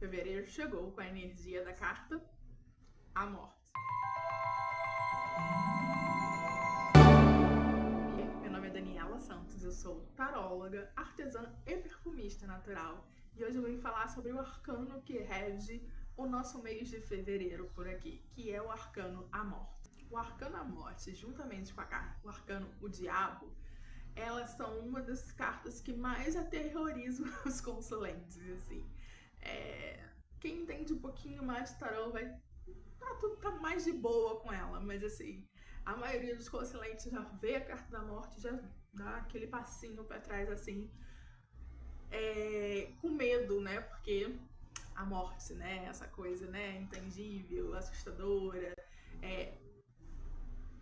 Fevereiro chegou com a energia da carta A Morte. Meu nome é Daniela Santos, eu sou taróloga, artesã e perfumista natural. E hoje eu vim falar sobre o arcano que rege o nosso mês de fevereiro por aqui, que é o arcano A Morte. O arcano A Morte, juntamente com o arcano O Diabo, elas são uma das cartas que mais aterrorizam os consulentes, assim. Quem entende um pouquinho mais de tarô vai tá mais de boa com ela, mas assim, a maioria dos consulentes já vê a carta da morte, já dá aquele passinho pra trás, assim, com medo, né? Porque a morte, né? Essa coisa, né? Intangível, assustadora.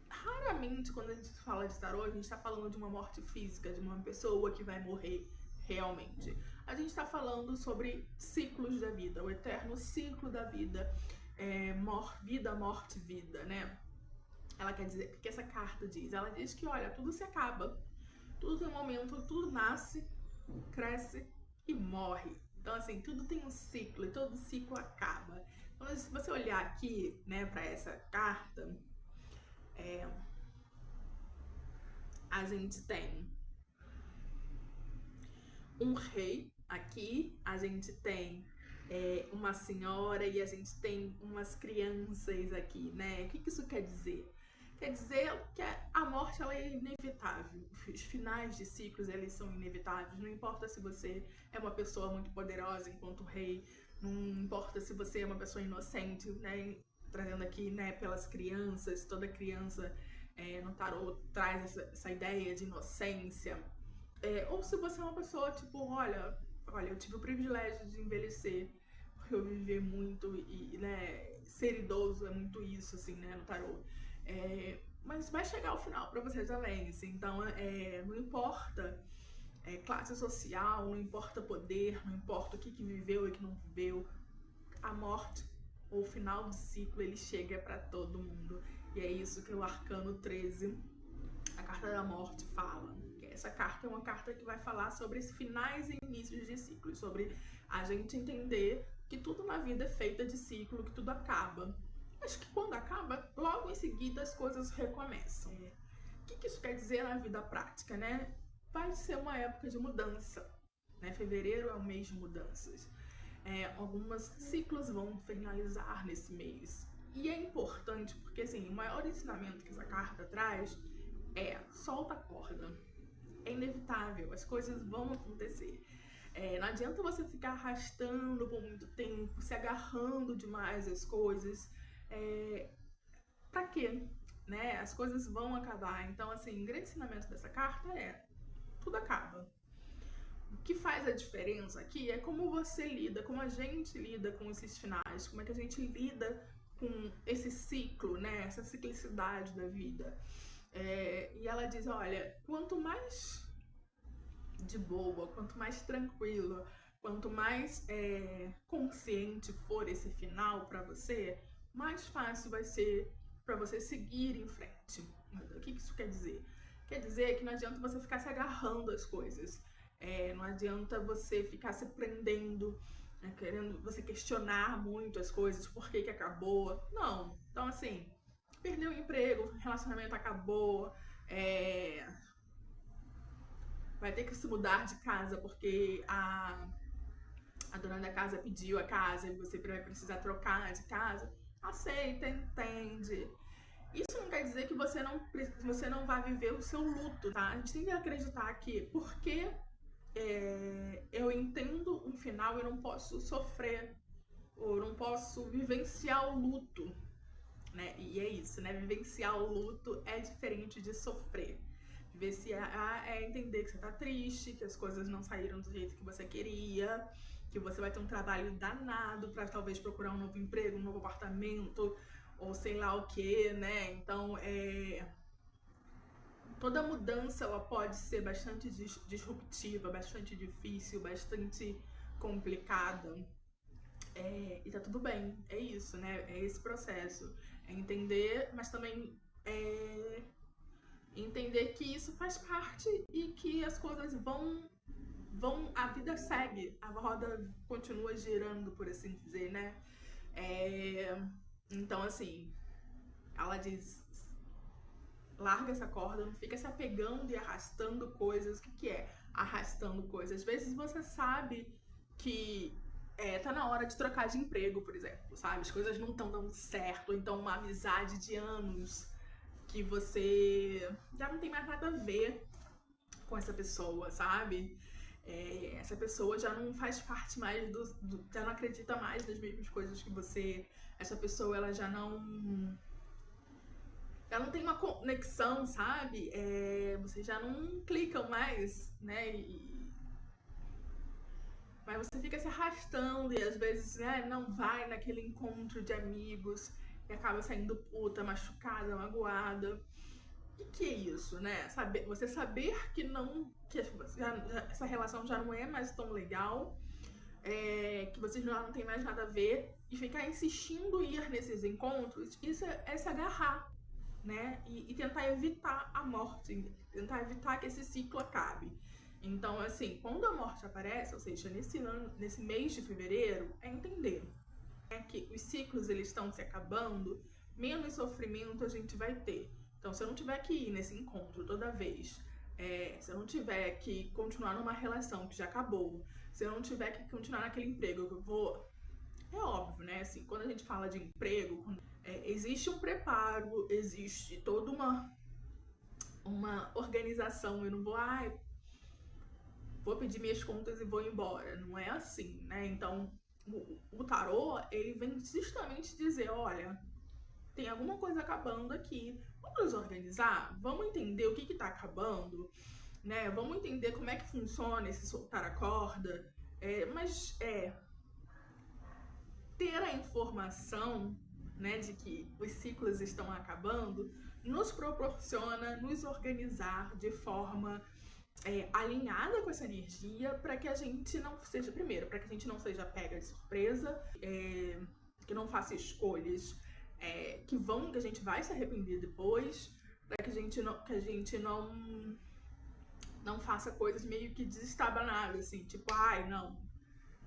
Raramente, quando a gente fala de tarô, a gente tá falando de uma morte física, de uma pessoa que vai morrer realmente. A gente tá falando sobre ciclos da vida, o eterno ciclo da vida, vida, morte, vida, né? Ela quer dizer, o que essa carta diz? Ela diz que, olha, tudo se acaba, tudo tem um momento, tudo nasce, cresce e morre. Então, assim, tudo tem um ciclo e todo ciclo acaba. Então, se você olhar aqui, né, pra essa carta, a gente tem um rei aqui, a gente tem uma senhora e a gente tem umas crianças aqui, né? O que isso quer dizer? Quer dizer que a morte ela é inevitável. Os finais de ciclos eles são inevitáveis. Não importa se você é uma pessoa muito poderosa enquanto rei, não importa se você é uma pessoa inocente, né? Trazendo aqui, né, pelas crianças, toda criança no tarô traz essa ideia de inocência. Ou se você é uma pessoa tipo, olha, eu tive o privilégio de envelhecer, porque eu vivi muito e, né, ser idoso é muito isso, assim, né, no tarô. Mas vai chegar ao final pra você também, assim, então não importa classe social, não importa poder, não importa o que viveu e que não viveu, a morte, ou o final do ciclo, ele chega pra todo mundo. E é isso que o Arcano 13, a carta da morte, fala. Essa carta é uma carta que vai falar sobre esses finais e inícios de ciclos, sobre a gente entender que tudo na vida é feita de ciclo, que tudo acaba. Mas que quando acaba, logo em seguida as coisas recomeçam. O que isso quer dizer na vida prática, né? Vai ser uma época de mudança, né? Fevereiro é um mês de mudanças. Alguns ciclos vão finalizar nesse mês. E é importante porque, assim, o maior ensinamento que essa carta traz solta a corda. É inevitável, as coisas vão acontecer. Não adianta você ficar arrastando por muito tempo, se agarrando demais às coisas. Pra quê? Né? As coisas vão acabar. Então, assim, o grande ensinamento dessa carta tudo acaba. O que faz a diferença aqui é como você lida, como a gente lida com esses finais, como é que a gente lida com esse ciclo, né? Essa ciclicidade da vida. E ela diz, olha, quanto mais de boa, quanto mais tranquilo, quanto mais consciente for esse final pra você, mais fácil vai ser pra você seguir em frente. O que isso quer dizer? Quer dizer que não adianta você ficar se agarrando às coisas. Não adianta você ficar se prendendo, querendo você questionar muito as coisas, por que acabou. Não. Então, assim, perdeu o emprego, o relacionamento acabou, vai ter que se mudar de casa porque a dona da casa pediu a casa e você vai precisar trocar de casa. Aceita, entende. Isso não quer dizer que você não vai viver o seu luto, tá? A gente tem que acreditar que porque eu entendo um final, eu não posso sofrer, ou não posso vivenciar o luto, né? E é isso, né? Vivenciar o luto é diferente de sofrer. Vivenciar é entender que você tá triste, que as coisas não saíram do jeito que você queria, que você vai ter um trabalho danado pra talvez procurar um novo emprego, um novo apartamento, ou sei lá o que, né? Então, toda mudança ela pode ser bastante disruptiva, bastante difícil, bastante complicada. E tá tudo bem, é isso, né? É esse processo. É entender, mas também entender que isso faz parte e que as coisas vão a vida segue, a roda continua girando, por assim dizer, né? Então, assim, ela diz, larga essa corda, não fica se apegando e arrastando coisas. O que é arrastando coisas? Às vezes você sabe que tá na hora de trocar de emprego, por exemplo, sabe? As coisas não estão dando certo, ou então uma amizade de anos que você já não tem mais nada a ver com essa pessoa, sabe? Essa pessoa já não faz parte mais já não acredita mais nas mesmas coisas que você. Essa pessoa, ela não tem uma conexão, sabe? Vocês já não clicam mais, né? Mas você fica se arrastando e às vezes, né, não vai naquele encontro de amigos e acaba saindo puta, machucada, magoada. O que é isso, né? Você saber que não. Que essa relação já não é mais tão legal, que vocês já não tem mais nada a ver, e ficar insistindo em ir nesses encontros, isso é se agarrar, né? E tentar evitar a morte, tentar evitar que esse ciclo acabe. Então, assim, quando a morte aparece, ou seja, nesse mês de fevereiro, é entender que os ciclos eles estão se acabando, menos sofrimento a gente vai ter. Então, se eu não tiver que ir nesse encontro toda vez, se eu não tiver que continuar numa relação que já acabou, se eu não tiver que continuar naquele emprego que eu vou... É óbvio, né? Assim, quando a gente fala de emprego, existe um preparo, existe toda uma organização. Eu não vou pedir minhas contas e vou embora. Não é assim, né? Então, o tarô, ele vem justamente dizer, olha, tem alguma coisa acabando aqui. Vamos nos organizar? Vamos entender o que tá acabando, né? Vamos entender como é que funciona esse soltar a corda. Mas ter a informação, né, de que os ciclos estão acabando, nos proporciona nos organizar de forma alinhada com essa energia, para que a gente não seja, primeiro, para que a gente não seja pega de surpresa, que não faça escolhas que a gente vai se arrepender depois, para que a gente não faça coisas meio que desestabanais, assim, tipo, ai, não,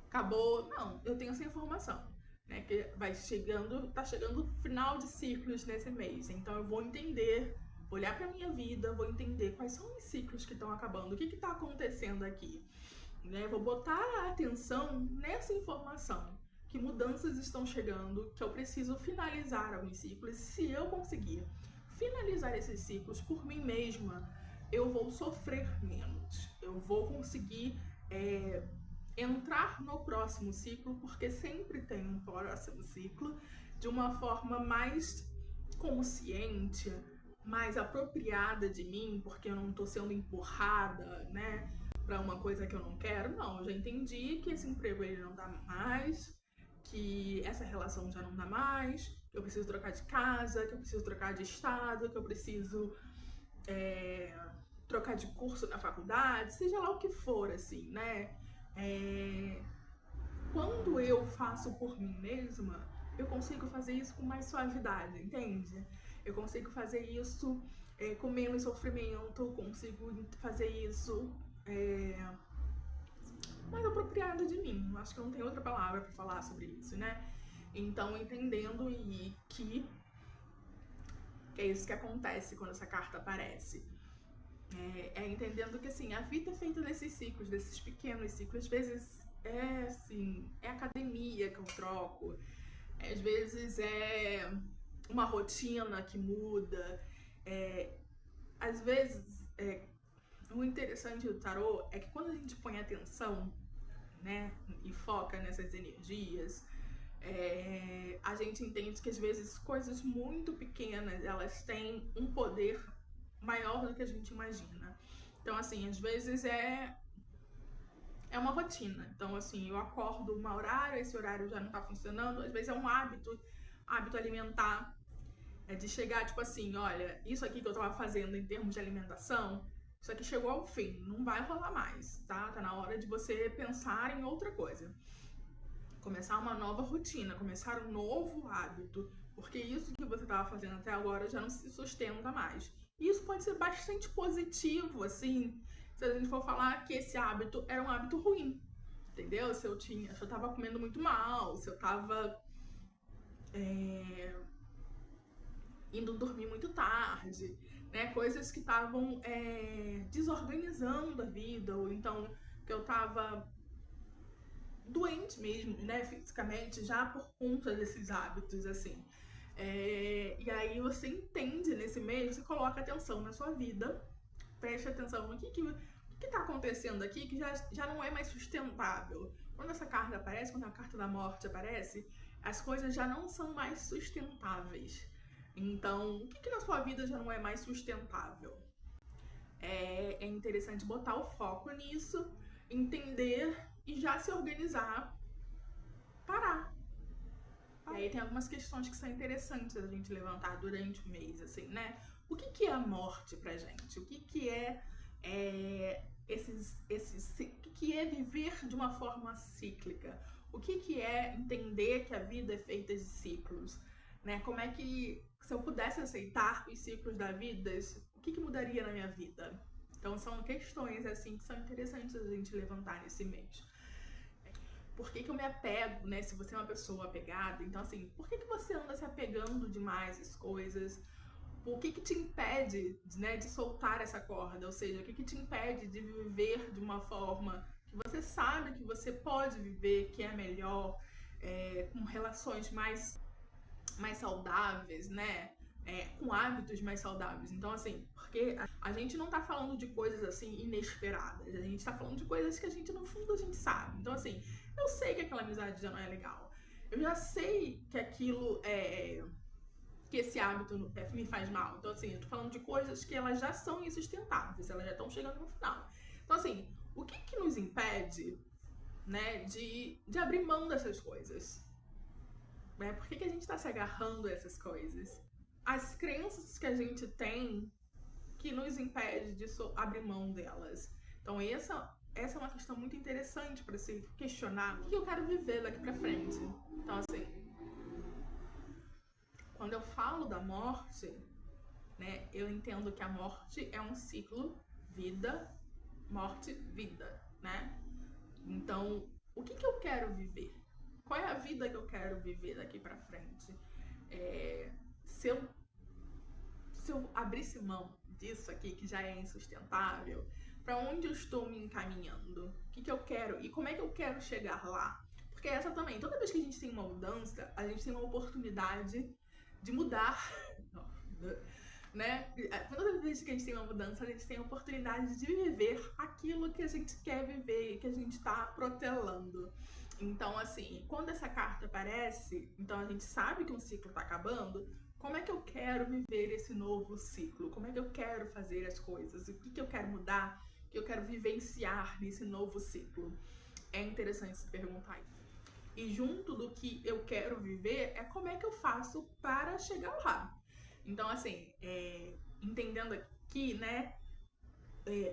acabou. Não, eu tenho essa informação, né, que tá chegando o final de ciclos nesse mês, então eu vou entender, vou olhar pra minha vida, vou entender quais são os ciclos que estão acabando, o que tá acontecendo aqui, né, vou botar a atenção nessa informação, que mudanças estão chegando, que eu preciso finalizar alguns ciclos. Se eu conseguir finalizar esses ciclos por mim mesma, eu vou sofrer menos, eu vou conseguir entrar no próximo ciclo, porque sempre tem um próximo ciclo, de uma forma mais consciente, mais apropriada de mim, porque eu não tô sendo empurrada, né, para uma coisa que eu não quero. Não, eu já entendi que esse emprego ele não dá mais, que essa relação já não dá mais, que eu preciso trocar de casa, que eu preciso trocar de estado, que eu preciso trocar de curso na faculdade, seja lá o que for, assim, né? Quando eu faço por mim mesma, eu consigo fazer isso com mais suavidade, entende? Eu consigo fazer isso com menos sofrimento, consigo fazer isso mais apropriada de mim. Acho que não tem outra palavra para falar sobre isso, né? Então, entendendo que é isso que acontece quando essa carta aparece. Entendendo que, assim, a vida é feita desses ciclos, desses pequenos ciclos. Às vezes é academia que eu troco, às vezes é uma rotina que muda, às vezes o interessante do tarô é que quando a gente põe atenção, né, e foca nessas energias, a gente entende que às vezes coisas muito pequenas, elas têm um poder maior do que a gente imagina. Então, assim, às vezes é uma rotina. Então, assim, eu acordo um horário, esse horário já não tá funcionando. Às vezes é um hábito alimentar, de chegar, tipo assim, olha, isso aqui que eu tava fazendo em termos de alimentação, isso aqui chegou ao fim, não vai rolar mais, tá? Tá na hora de você pensar em outra coisa. Começar uma nova rotina, começar um novo hábito, porque isso que você tava fazendo até agora já não se sustenta mais. E isso pode ser bastante positivo, assim, se a gente for falar que esse hábito era um hábito ruim, entendeu? Se eu tava comendo muito mal, se eu tava indo dormir muito tarde, né? Coisas que estavam desorganizando a vida, ou então que eu tava doente mesmo, né? Fisicamente, já por conta desses hábitos, assim. E aí você entende nesse mês, você coloca atenção na sua vida, preste atenção no que tá acontecendo aqui, que já não é mais sustentável. Quando essa carta aparece, quando a carta da morte aparece, as coisas já não são mais sustentáveis. Então, o que na sua vida já não é mais sustentável? É interessante botar o foco nisso, entender e já se organizar, parar. E aí tem algumas questões que são interessantes a gente levantar durante o mês, assim, né? O que é a morte pra gente? O que é o que é viver de uma forma cíclica? O que é entender que a vida é feita de ciclos? Né? Como é que, se eu pudesse aceitar os ciclos da vida, o que mudaria na minha vida? Então são questões assim que são interessantes a gente levantar nesse mês. Por que eu me apego, né? Se você é uma pessoa apegada, então assim, por que você anda se apegando demais às coisas? O que te impede, né, de soltar essa corda? Ou seja, o que te impede de viver de uma forma que você sabe que você pode viver, que é melhor, com relações mais saudáveis, né? Com hábitos mais saudáveis. Então, assim, porque a gente não tá falando de coisas assim inesperadas, a gente tá falando de coisas que a gente, no fundo, a gente sabe. Então, assim, eu sei que aquela amizade já não é legal. Eu já sei que aquilo que esse hábito me faz mal. Então, assim, eu tô falando de coisas que elas já são insustentáveis, elas já estão chegando no final. Então, assim, o que nos impede, né, de abrir mão dessas coisas? Né? Por que a gente tá se agarrando a essas coisas? As crenças que a gente tem que nos impede de abrir mão delas. Então, essa é uma questão muito interessante para se questionar o que eu quero viver daqui para frente. Então, assim, quando eu falo da morte, né, eu entendo que a morte é um ciclo vida, morte, vida, né? Então, o que eu quero viver? Qual é a vida que eu quero viver daqui para frente? Se eu abrisse mão disso aqui, que já é insustentável, para onde eu estou me encaminhando? O que eu quero e como é que eu quero chegar lá? Porque essa também, toda vez que a gente tem uma mudança, a gente tem uma oportunidade de mudar, né? Toda vez que a gente tem uma mudança, a gente tem a oportunidade de viver aquilo que a gente quer viver e que a gente está protelando. Então, assim, quando essa carta aparece, então a gente sabe que um ciclo está acabando. Como é que eu quero viver esse novo ciclo? Como é que eu quero fazer as coisas? O que eu quero mudar? O que eu quero vivenciar nesse novo ciclo? É interessante se perguntar isso. E junto do que eu quero viver, é como é que eu faço para chegar lá. Então, assim, entendendo aqui, né,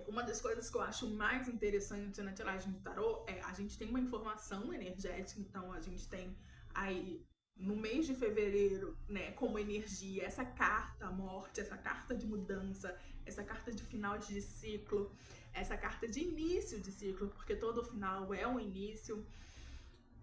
uma das coisas que eu acho mais interessante na tiragem de tarô é a gente tem uma informação energética, então a gente tem aí no mês de fevereiro, né, como energia, essa carta à morte, essa carta de mudança, essa carta de final de ciclo, essa carta de início de ciclo, porque todo final é um início.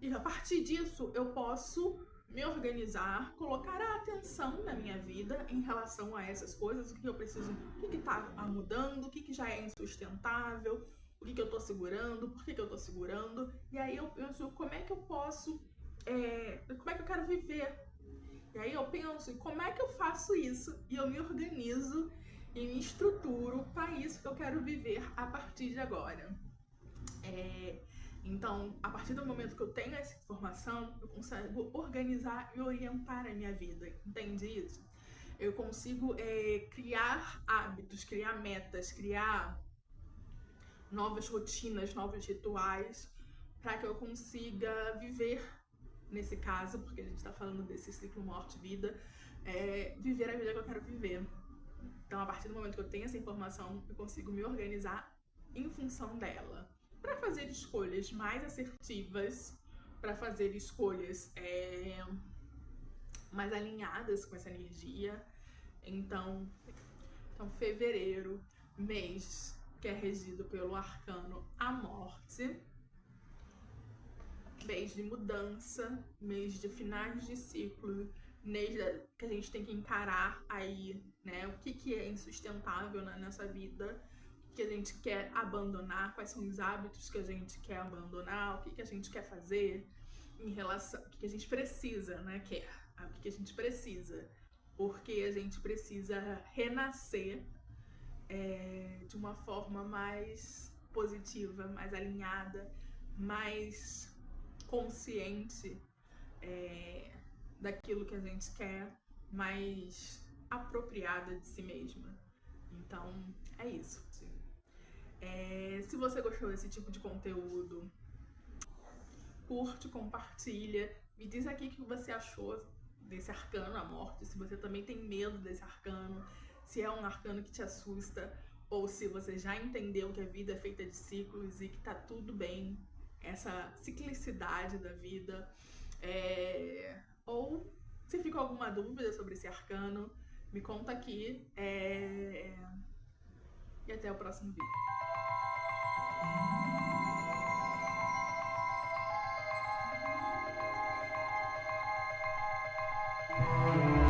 E a partir disso eu posso me organizar, colocar a atenção na minha vida em relação a essas coisas, o que eu preciso, o que está mudando, o que já é insustentável, o que eu tô segurando, por que eu tô segurando. E aí eu penso, como é que eu posso, como é que eu quero viver? E aí eu penso, como é que eu faço isso? E eu me organizo e me estruturo para isso que eu quero viver a partir de agora. Então, a partir do momento que eu tenho essa informação, eu consigo organizar e orientar a minha vida, entende isso? Eu consigo criar hábitos, criar metas, criar novas rotinas, novos rituais, para que eu consiga viver, nesse caso, porque a gente está falando desse ciclo morte-vida, viver a vida que eu quero viver. Então, a partir do momento que eu tenho essa informação, eu consigo me organizar em função dela, para fazer escolhas mais assertivas, para fazer escolhas mais alinhadas com essa energia. Então, fevereiro, mês que é regido pelo arcano A Morte. Mês de mudança, mês de finais de ciclo, mês que a gente tem que encarar aí, né, o que é insustentável nessa vida, o que a gente quer abandonar, quais são os hábitos que a gente quer abandonar, o que a gente quer fazer em relação, o que a gente precisa, né, o que a gente precisa, porque a gente precisa renascer de uma forma mais positiva, mais alinhada, mais consciente daquilo que a gente quer, mais apropriada de si mesma. Então, é isso. Se você gostou desse tipo de conteúdo, curte, compartilha, me diz aqui o que você achou desse arcano, a morte, se você também tem medo desse arcano, se é um arcano que te assusta, ou se você já entendeu que a vida é feita de ciclos e que tá tudo bem, essa ciclicidade da vida, ou se ficou alguma dúvida sobre esse arcano, me conta aqui, e até o próximo vídeo.